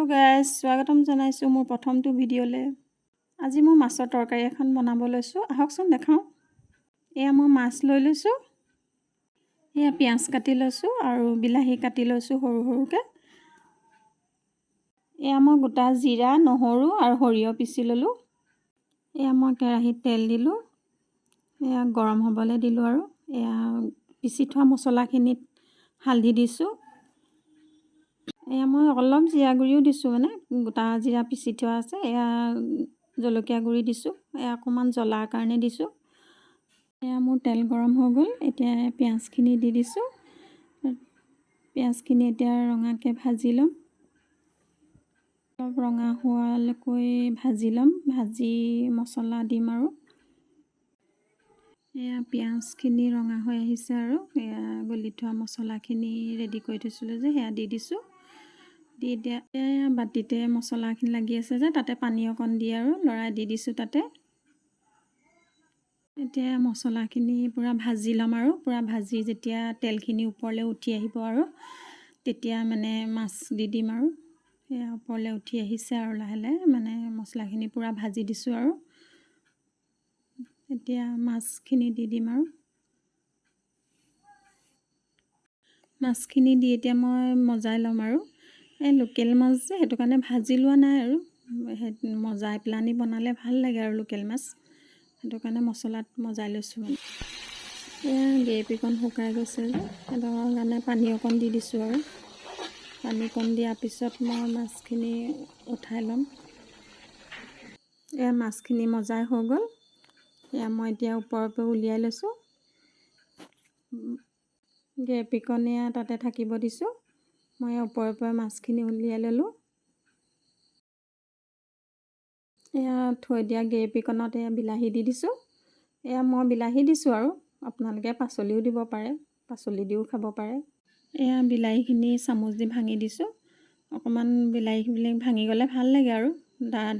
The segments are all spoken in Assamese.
হেল্ল' গাইজ, স্বাগতম জনাইছোঁ মোৰ প্ৰথমটো ভিডিঅ'লৈ। আজি মই মাছৰ তৰকাৰী এখন বনাব লৈছোঁ। আহকচোন দেখাওঁ। এয়া মই মাছ লৈ লৈছোঁ। এয়া পিঁয়াজ কাটি লৈছোঁ আৰু বিলাহী কাটি লৈছোঁ সৰু সৰুকৈ। এয়া মই গোটা জিৰা, নহৰু আৰু সৰিয়হ পিচি ল'লোঁ। এয়া মই কেৰাহীত তেল দিলোঁ। এয়া গৰম হ'বলৈ দিলোঁ আৰু এয়া পিচি থোৱা মছলাখিনিত হালধি দিছোঁ। এয়া মই অলপ জিৰা গুড়িও দিছোঁ, মানে গোটা জিৰা পিচি থোৱা আছে। এয়া জলকীয়া গুড়ি দিছোঁ। এয়া অকণমান জ্বলাৰ কাৰণে দিছোঁ। এয়া মোৰ তেল গৰম হৈ গ'ল। এতিয়া পিঁয়াজখিনি দি দিছোঁ। পিঁয়াজখিনি এতিয়া ৰঙাকৈ ভাজি ল'ম। অলপ ৰঙা হোৱালৈকৈ ভাজি ল'ম। ভাজি মছলা দিম আৰু এয়া পিঁয়াজখিনি ৰঙা হৈ আহিছে আৰু এয়া গলি থোৱা মছলাখিনি ৰেডি কৰি থৈছিলোঁ যে সেয়া দি দিছোঁ। দি এতিয়া বাতিতে মছলাখিনি লাগি আছে যে তাতে পানী অকণ দি আৰু লৰাই দি দিছোঁ তাতে। এতিয়া মছলাখিনি পূৰা ভাজি ল'ম আৰু পূৰা ভাজি যেতিয়া তেলখিনি ওপৰলৈ উঠি আহিব আৰু তেতিয়া মানে মাছ দি দিম আৰু সেয়া ওপৰলৈ উঠি আহিছে আৰু লাহে লাহে মানে মছলাখিনি পূৰা ভাজি দিছোঁ আৰু এতিয়া মাছখিনি দি দিম আৰু মাছখিনি দি এতিয়া মই মজাই ল'ম আৰু এই লোকেল মাছ যে সেইটো কাৰণে ভাজি লোৱা নাই আৰু মজাই পেলানি বনালে ভাল লাগে আৰু লোকেল মাছ, সেইটো কাৰণে মছলাত মজাই লৈছোঁ। মানে এয়া গ্ৰেভিকণ শুকাই গৈছে যে সেইটো কাৰণে পানী অকণ দি দিছোঁ আৰু পানী অকণ দিয়াৰ পিছত মই মাছখিনি উঠাই ল'ম। এয়া মাছখিনি মজাই হৈ গ'ল। এয়া মই এতিয়া ওপৰৰ পৰা উলিয়াই লৈছোঁ। গ্ৰেভিকণ এয়া তাতে থাকিব দিছোঁ। মই ওপৰৰ পৰা মাছখিনি উলিয়াই ল'লোঁ। এয়া থৈ দিয়া গ্ৰেভিকণত এয়া বিলাহী দি দিছোঁ। এয়া মই বিলাহী দিছোঁ আৰু আপোনালোকে পাচলিও দিব পাৰে, পাচলি দিও খাব পাৰে। এয়া বিলাহীখিনি চামুচ দি ভাঙি দিছোঁ। অকণমান বিলাহীবিলাক ভাঙি গ'লে ভাল লাগে আৰু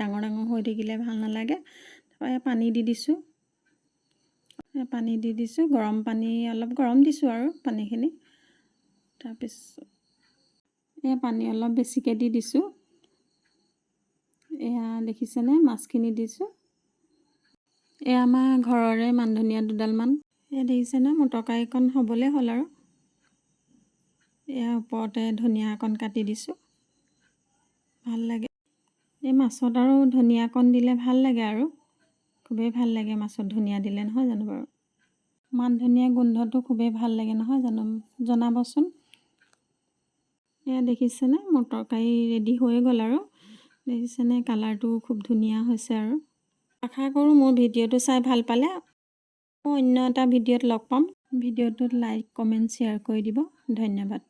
ডাঙৰ ডাঙৰ হৈ থাকিলে ভাল নালাগে। তাৰপৰা এয়া পানী দি দিছোঁ। পানী দি দিছোঁ, গৰম পানী অলপ গৰম দিছোঁ আৰু পানীখিনি। তাৰপিছত এয়া পানী অলপ বেছিকৈ দি দিছোঁ। এয়া দেখিছেনে মাছখিনি দিছোঁ। এয়া আমাৰ ঘৰৰে মান ধনিয়া দুডালমান। এয়া দেখিছেনে মোৰ তৰকাৰীকণ হ'বলৈ হ'ল আৰু এয়া ওপৰতে ধনিয়া অকণ কাটি দিছোঁ। ভাল লাগে এই মাছত আৰু ধনিয়া অকণ দিলে ভাল লাগে আৰু খুবেই ভাল লাগে মাছত ধনিয়া দিলে, নহয় জানো বাৰু? মান ধনিয়া গোন্ধটো খুবেই ভাল লাগে, নহয় জানো? জনাবচোন। এয়া দেখিছেনে মোৰ তৰকাৰী ৰেডি হৈ গ'ল আৰু দেখিছেনে কালাৰটো খুব ধুনীয়া হৈছে আৰু আশা কৰোঁ মোৰ ভিডিঅ'টো চাই ভাল পালে। অন্য এটা ভিডিঅ'ত লগ পাম। ভিডিঅ'টোত লাইক, কমেণ্ট, শ্বেয়াৰ কৰি দিব। ধন্যবাদ।